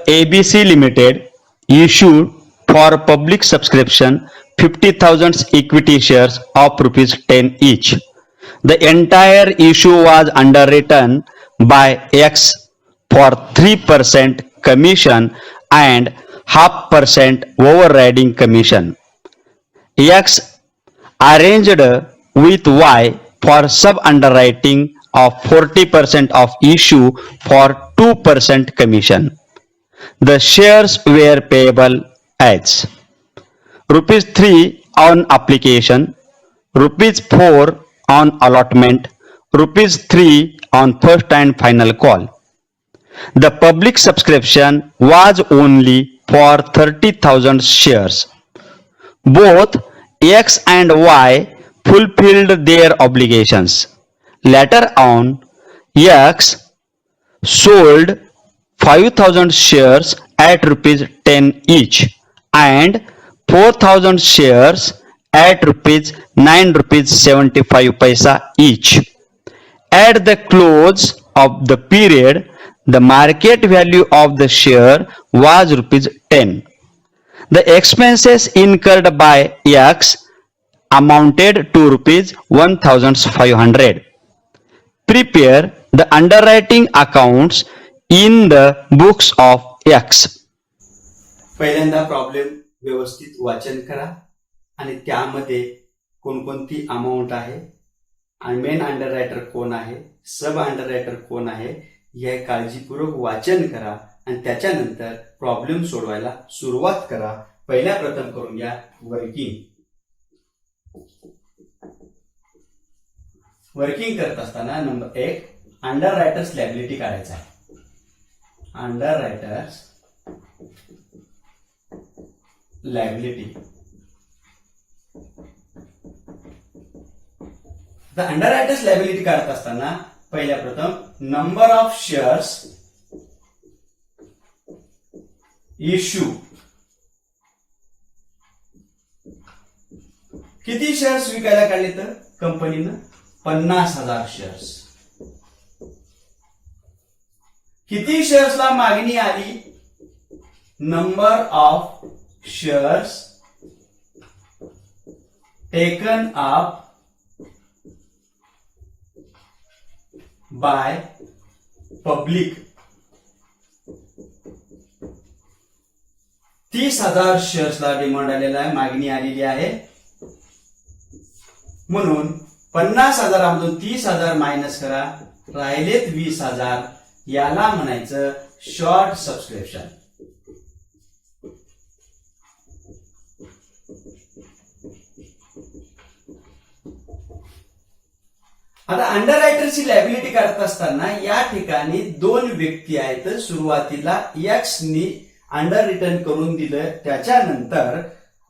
ABC Limited issued for public subscription 50,000 equity shares of rupees 10 each. The entire issue was underwritten by X for 3% commission and 0.5% overriding commission. X arranged with Y for sub-underwriting of 40% of issue for 2% commission. The shares were payable as rupees 3 on application, rupees 4 on allotment, rupees 3 on first and final call. The public subscription was only for 30,000 shares. Both X and Y fulfilled their obligations. Later on, X sold 5,000 shares at rupees 10 each and 4,000 shares at rupees 9 rupees 75 paisa each. At the close of the period, the market value of the share was rupees 10. The expenses incurred by X amounted to rupees 1,500. Prepare the underwriting accounts in the books of X. पहिल्यांदा problem व्यवस्थित वाचन करा आणि त्यामध्ये कोणकोणती amount आहे आणि main अंडररायटर कोण आहे, सब अंडररायटर कोण आहे हे काळजीपूर्वक वाचन करा आणि त्याच्यानंतर प्रॉब्लेम सोडवायला सुरुवात करा. पहिल्या प्रथम करून घ्या वर्किंग. वर्किंग करत असताना नंबर 1 अंडररायटर्स लायबिलिटी काढायचा आहे. अंडररायटर्स लायबिलिटी. द अंडररायटर्स लायबिलिटी काढत असताना पहिल्या प्रथम नंबर ऑफ शेअर्स इश्यू. किती शेअर्स विकायला काढले तर कंपनीनं 50,000 शेअर्स. किती शेअर्सला मागणी आली? Number of shares taken up by public. 30,000 शेअर्सला डिमांड आलेला आहे, मागणी आलेली आहे. म्हणून 50,000 मधून 30,000 मायनस करा, राहिलेत 20,000. याला म्हणायचं शॉर्ट सबस्क्रिप्शन. आता अंडररायटरची लायबिलिटी काढत असताना या ठिकाणी दोन व्यक्ती आहेत. सुरुवातीला एक्स नी अंडर रिटर्न करून दिलं, त्याच्यानंतर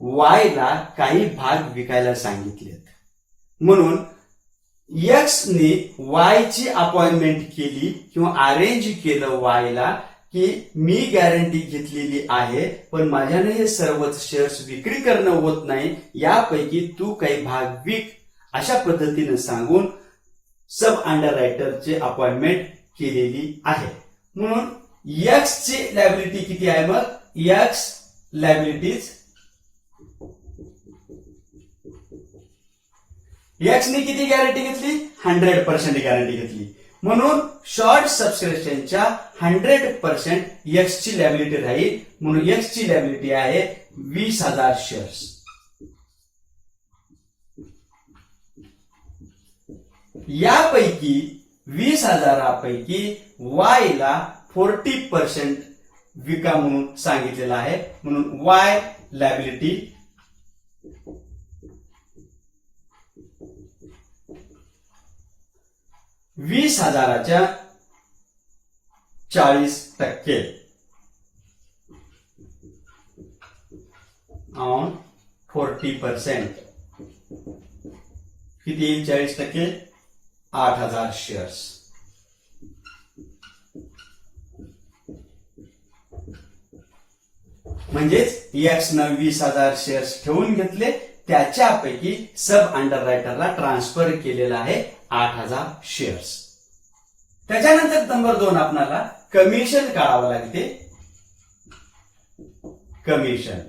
वाय ला काही भाग विकायला सांगितलेत. म्हणून एक्स ने वाय ची अपॉइंटमेंट केली किंवा अरेंज केलं वाय ला की मी गॅरंटी घेतलेली आहे पण माझ्याने हे सर्वच शेअर्स विक्री करणं होत नाही, यापैकी तू काही भाग विक अशा पद्धतीने सांगून सब अंडररायटरची अपॉइंटमेंट केलेली आहे. म्हणून एक्स ची लायबिलिटी किती आहे? मग एक्स लायबिलिटीज एक्स ने किती गॅरंटी घेतली? 100% गॅरंटी घेतली. म्हणून शॉर्ट सबस्क्रिप्शनच्या 100% एक्स ची लायबिलिटी राहील. म्हणून एक्स ची लायबिलिटी आहे 20,000 शेअर्स. यापैकी 20,000 पैकी वाय ला 40% विका म्हणून सांगितलेलं आहे. म्हणून वाय लायबिलिटी 20,000च्या 40% ऑन 40% किती येईल? 40% 8,000 शेअर्स. म्हणजेच एक्स न 20,000 शेअर्स ठेवून घेतले, त्याच्यापैकी सब अंडररायटरला ट्रान्सफर केलेला आहे 8,000 शेअर्स. त्याच्यानंतर नंबर 2 आपल्याला कमिशन काढावं लागते. कमिशन.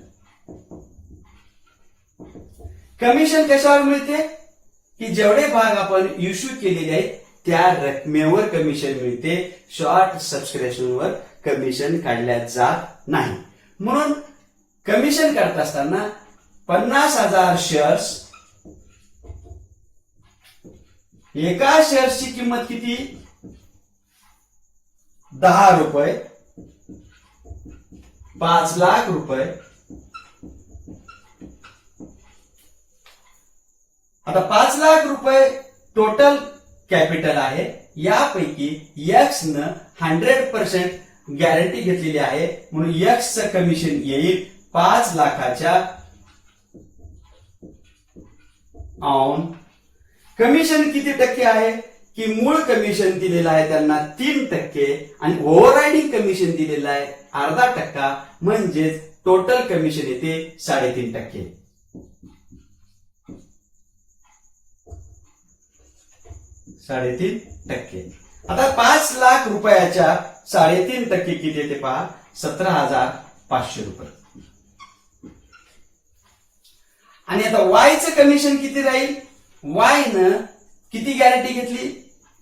कमिशन कशावर मिळते की जेवढे भाग आपण इश्यू केलेले आहेत त्या रकमेवर कमिशन मिळते. शॉर्ट सबस्क्रिप्शनवर कमिशन काढल्या जात नाही. म्हणून कमिशन करत असताना 50,000 शेअर्स, एका शेअर्सची किंमत किती 10 रुपये, 5 लाख रुपये. आता 5 लाख रुपये टोटल कॅपिटल आहे. यापैकी एक्स न 100% गॅरंटी घेतलेली आहे म्हणून एक्सचं कमिशन येईल 5 लाखाच्या ऑन. कमिशन किती टक्के आहे की मूळ कमिशन दिलेलं आहे त्यांना 3% आणि ओव्हररायडिंग कमिशन दिलेलं आहे 0.5%, म्हणजेच टोटल कमिशन येते 3.5%. 3.5%. आता 5 लाख रुपयाच्या 3.5% किती येते पहा 17,500 रुपये. आणि आता वायचं कमिशन किती राहील. वाय न किती गॅरंटी घेतली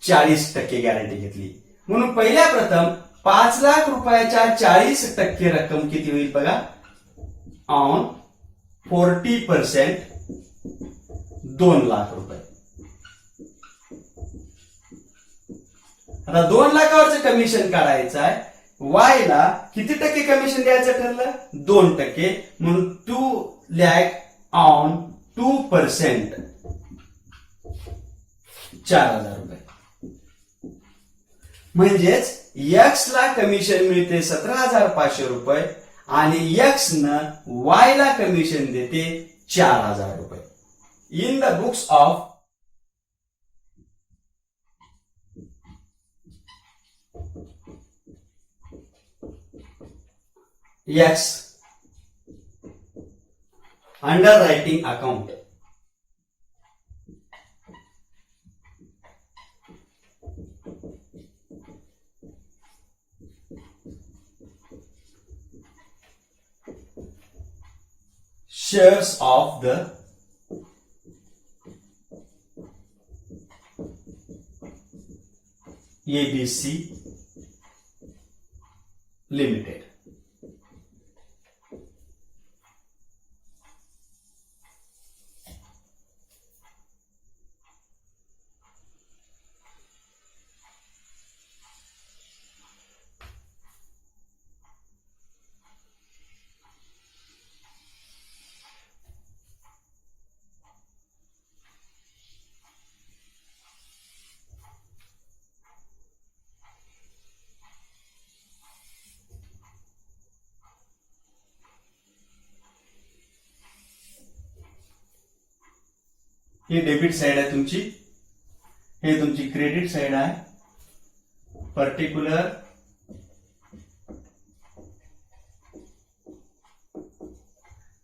40% गॅरंटी घेतली. म्हणून पहिल्या प्रथम 5 लाख रुपयाच्या 40% रक्कम किती होईल बघा ऑन 40% 2 लाख रुपये. आता 2 लाखावरचं कमिशन काढायचं आहे. वाय ला किती टक्के कमिशन द्यायचं ठरलं 2%, म्हणून 2 लाख ऑन 2% 4,000 रुपये. म्हणजेच एक्स ला कमिशन मिळते 17,500 रुपये आणि एक्स न वाय ला कमिशन देते 4,000 रुपये. In the books of X underwriting account. Shares of the ABC Limited. He debit side आहे तुमची, हे तुमची क्रेडिट साइड आहे. Particular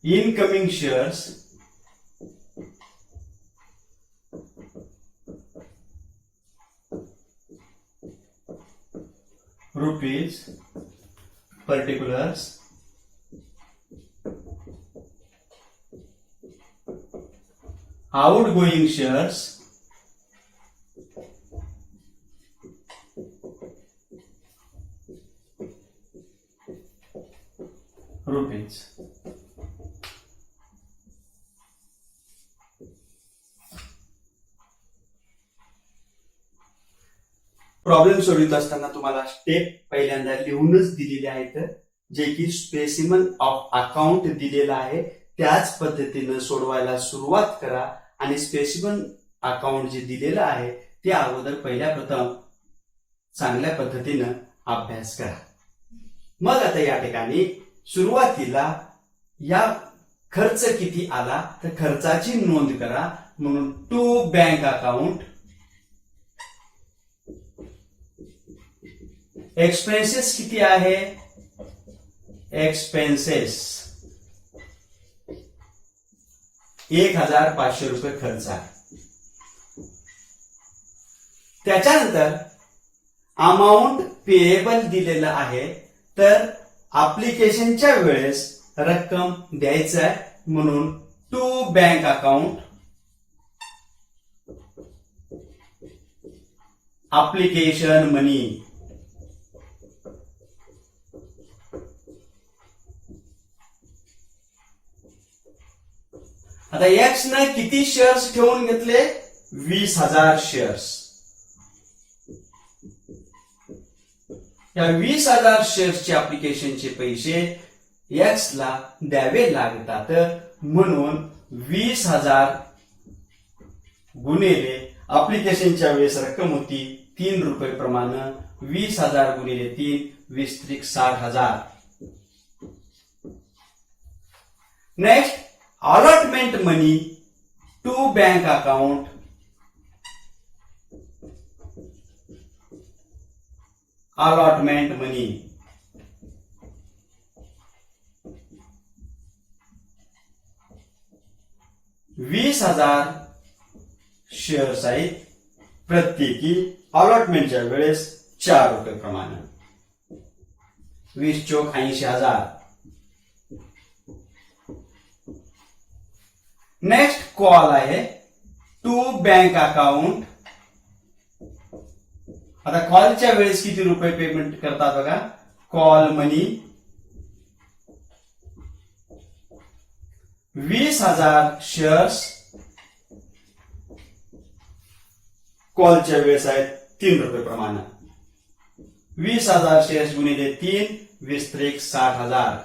incoming shares rupees, particulars outgoing shares rupees. Problem सोडवित असताना तुम्हाला स्टेप पहिल्यांदा लिहूनच दिलेले आहेत, जे की स्पेसिमन ऑफ अकाउंट दिलेला आहे त्याच पद्धतीनं सोडवायला सुरुवात करा आणि स्पेसिमन अकाउंट जे दिलेलं आहे ते अगोदर पहिल्या प्रथम चांगल्या पद्धतीनं अभ्यास करा. मग आता या ठिकाणी सुरुवातीला या खर्च किती आला तर खर्चाची नोंद करा. म्हणून टू बँक अकाउंट, एक्सपेन्सेस किती आहे, एक्सपेन्सेस 1,500 रुपये खर्च आहे. त्याच्यानंतर अमाऊंट पेएबल दिलेलं आहे, तर ऍप्लिकेशनच्या वेळेस रक्कम द्यायचं आहे म्हणून टू बँक अकाउंट ऍप्लिकेशन मनी. आता एक्स ने किती शेअर्स ठेवून घेतले? 20,000 शेअर्स. या 20,000 शेअर्सचे ऍप्लिकेशनचे पैसे एक्स ला द्यावे लागतात म्हणून 20,000 गुणिले ऍप्लिकेशनच्या वेळेस रक्कम होती 3 रुपये प्रमाणे. 20,000 गुणिले 3 20 त्रिक 60,000. Next allotment money to bank account allotment money. वीस 20,000 शेअर्स आहेत प्रत्येकी अलॉटमेंटच्या वेळेस 4 रुपये प्रमाणे. 20 चोक 80,000. नेक्स्ट कॉल आहे टू बँक अकाउंट. आता कॉलच्या वेळेस किती रुपये पेमेंट करतात बघा. कॉल मनी 20,000 शेअर्स कॉलच्या वेळेस आहेत 3 रुपये प्रमाणे. 20,000 शेअर्स गुणिले 3 20 त्रिक 60,000.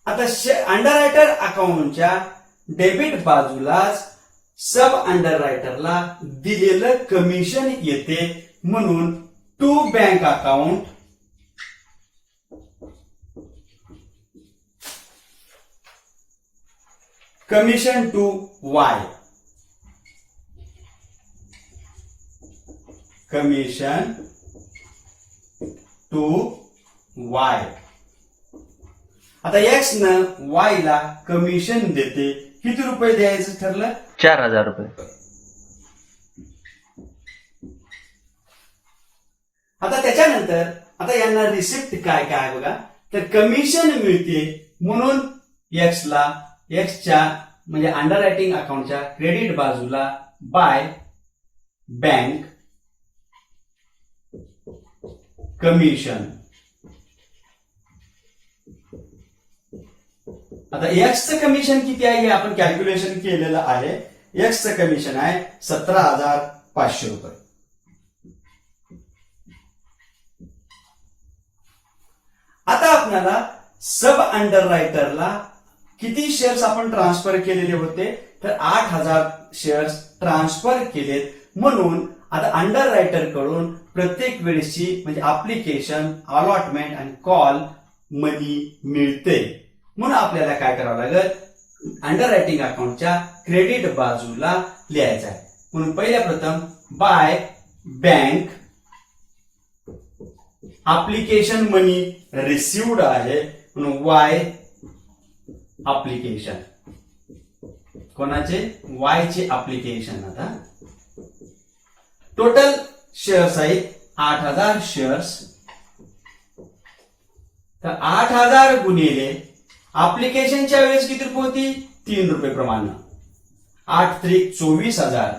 आता अंडर रायटर अकाउंटच्या डेबिट बाजूलाच सब अंडर रायटरला दिलेलं कमिशन येते म्हणून to bank account commission to Y. Commission to Y. आता एक्स न वाय ला कमिशन देते. किती रुपये द्यायचं ठरलं? 4,000 रुपये. आता त्याच्यानंतर आता यांना रिसिप्ट काय काय बघा. तर कमिशन मिळते म्हणून एक्सच्या म्हणजे अंडर रायटिंग अकाउंटच्या क्रेडिट बाजूला बाय बँक कमिशन. आता एक्सचं कमिशन किती आहे हे आपण कॅल्क्युलेशन केलेलं आहे. एक्सचं कमिशन आहे 17,500 रुपये. आता आपल्याला सब अंडर रायटरला किती शेअर्स आपण ट्रान्सफर केलेले होते? तर 8,000 शेअर्स ट्रान्सफर केलेत म्हणून आता अंडर रायटर कडून प्रत्येक वेळेची म्हणजे ऍप्लिकेशन अलॉटमेंट आणि कॉल मनी मिळते. म्हणून आपल्याला काय करावं लागेल? अंडर रायटिंग अकाउंटच्या क्रेडिट बाजूला लिहायचं आहे. म्हणून पहिल्या प्रथम बाय बँक ऍप्लिकेशन मनी रिसिव्ड आहे म्हणून वाय ऍप्लिकेशन. कोणाचे? वाय चे ऍप्लिकेशन. आता टोटल शेअर्स आहेत 8,000 शेअर्स. तर 8,000 गुणिले ऍप्लिकेशनच्या वेळेस किती रुपये होती? 3 रुपये प्रमाणे. 8 त्रिक 24,000.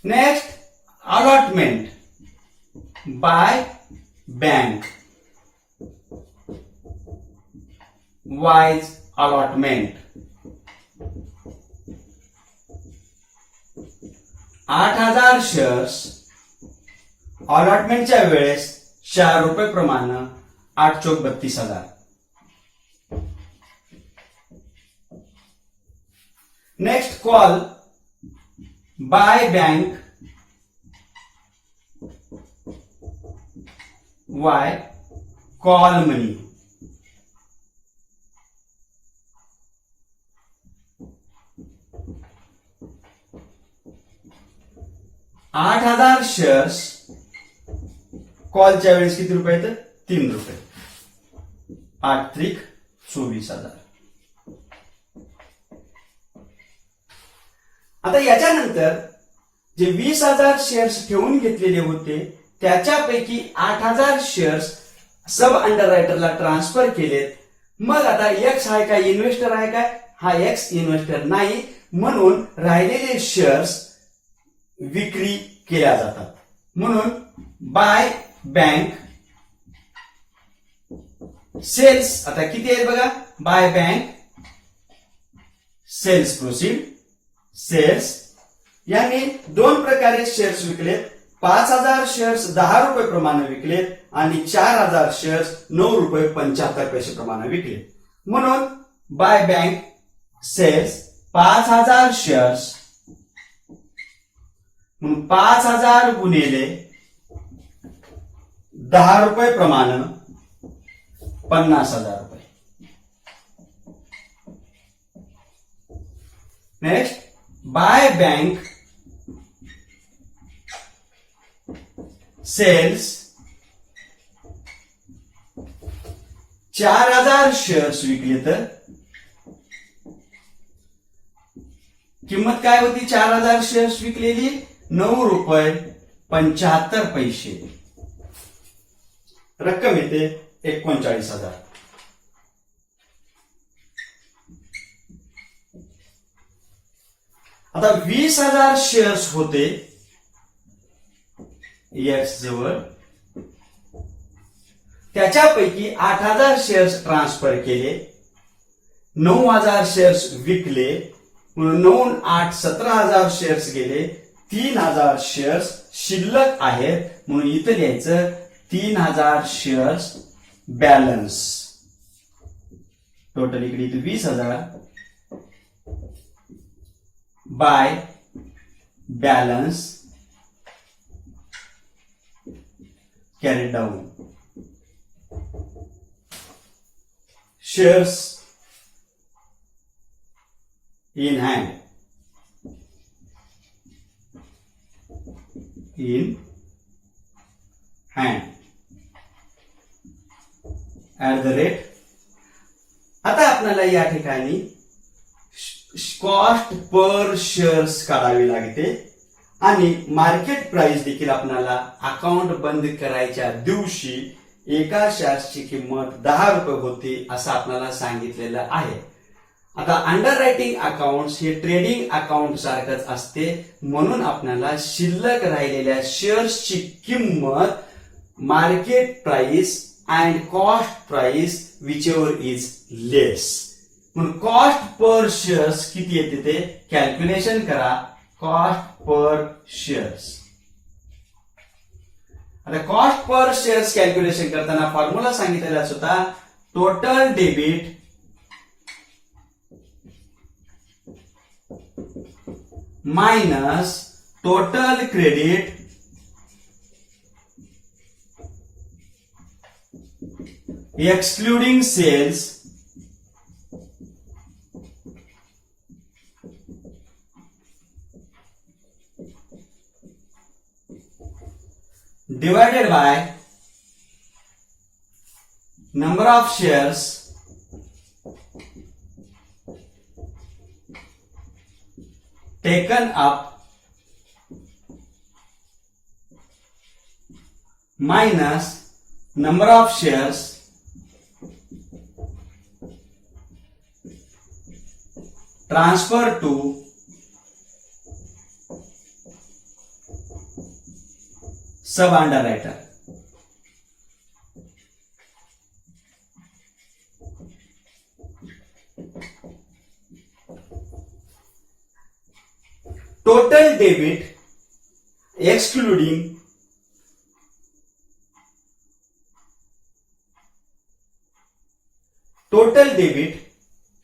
Next allotment by bank wise allotment. 8,000 shares अलॉटमेंटच्या वेळेस 4 रुपये प्रमाणे. 8 चोक 32,000. Next call by bank wise call money. आठ 8,000 शेअर्स कॉलच्या वेळेस किती रुपये आहेत? 3 रुपये. 8 त्रिक 24,000. आता याच्यानंतर जे 20,000 शेअर्स ठेवून घेतलेले होते त्याच्यापैकी 8,000 शेअर्स सब अंडररायटरला ट्रान्सफर केलेत. मग आता एक्स हा काय इन्व्हेस्टर आहे काय? हा एक्स इन्व्हेस्टर नाही, म्हणून राहिलेले शेअर्स विक्री केल्या जातात. म्हणून बाय बँक सेल्स, आता किती आहेत बघा, by bank sales proceed sales यांनी दोन प्रकारे शेअर्स विकलेत. 5,000 शेअर्स 10 रुपये प्रमाणे विकलेत आणि 4,000 शेअर्स 9 रुपये 75 पैसे प्रमाणे विकले. म्हणून बाय बँक सेल्स 5,000 शेअर्स म्हणून 5,000 गुणिले 10 रुपये प्रमाणे 50,000 रुपये. Next by bank sales 4,000 shares विकले तर किंमत काय होती? 4,000 शेअर्स विकलेली 9 रुपये 75 पैसे. रक्कम येते 39,000. आता 20,000 शेअर्स होते एक्स जवळ, त्याच्यापैकी 8,000 शेअर्स ट्रान्सफर केले, 9,000 शेअर्स विकले, म्हणून 9 8 17,000 शेअर्स गेले, 3,000 शेअर्स शिल्लक आहेत, म्हणून इथं लिहायचं 3,000 शेअर्स बॅलन्स. टोटल इकडे इथे 20,000 by balance carried down. Shares in hand. In hand. At the rate. आता आपल्याला या ठिकाणी कॉस्ट पर शेअर्स काढावी लागते आणि मार्केट प्राइस देखील आपल्याला अकाउंट बंद करायच्या दिवशी एका शेअर्सची किंमत 10 रुपये होती असं आपल्याला सांगितलेलं आहे. आता अंडर रायटिंग अकाउंट हे ट्रेडिंग अकाउंट सारखंच असते, म्हणून आपल्याला शिल्लक राहिलेल्या शेअर्सची किंमत market price and cost price whichever is less, म्हणून कॉस्ट पर शेअर्स किती येते ते कॅल्क्युलेशन करा. Cost per shares. आता कॉस्ट पर शेअर्स कॅल्क्युलेशन करताना फॉर्म्युला सांगितलेलाच होता, total debit minus total credit excluding sales divided by number of shares taken up minus number of shares transferred to sub underwriter. Total debit excluding total debit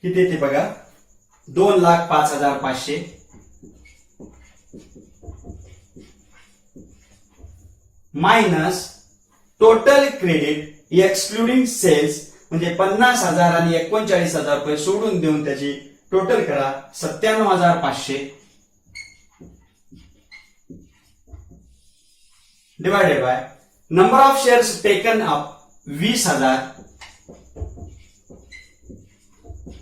किती येते बघा, 2,05,500 minus total credit excluding sales म्हणजे 50,000 आणि 39,000 रुपये सोडून देऊन त्याची total करा 97,500 divided by number of shares taken up 20,000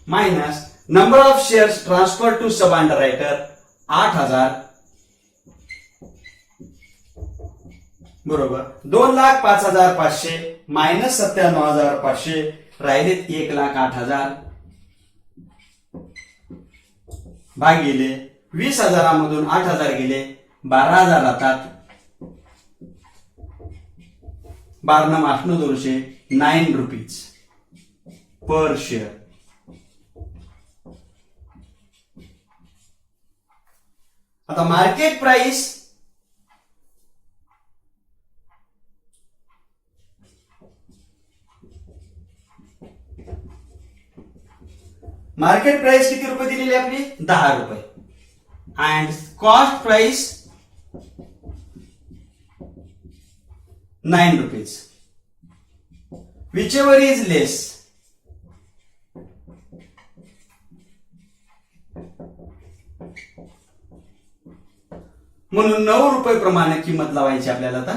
minus number of shares transfer to sub underwriter 8,000 बरोबर. 2,05,500 मायनस 97,500 राहिलेत 1,08,000 भागिले 20,000 8,000 गेले 12,000 राहतात. 12 मासनं 200 9 रुपीज पर शेअर. आता मार्केट प्राइस किती रुपये दिलेली आपली 10 रुपये and cost price 9 rupees. Whichever is less. म्हणून 9 रुपये प्रमाणे किंमत लावायची आपल्याला. आता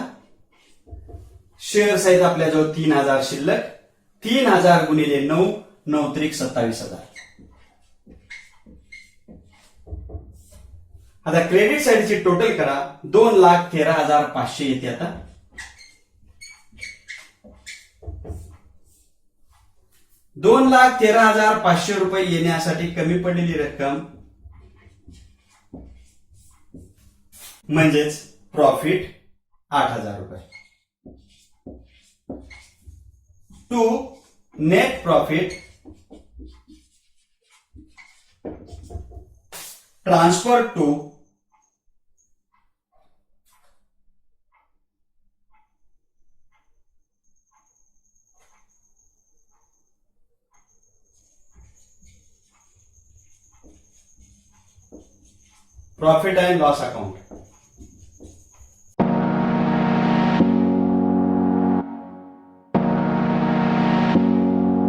शेअर्स आहेत आपल्याजवळ 3,000 शिल्लक. 3,000 गुणिले 9 9 त्रिक 27,000. आता क्रेडिट साईडची टोटल करा. 2,13,500 येते. आता 2,13,500 रुपये येण्यासाठी कमी पडलेली रक्कम म्हणजेच प्रॉफिट 8,000 रुपये. To net profit transfer to profit and loss account.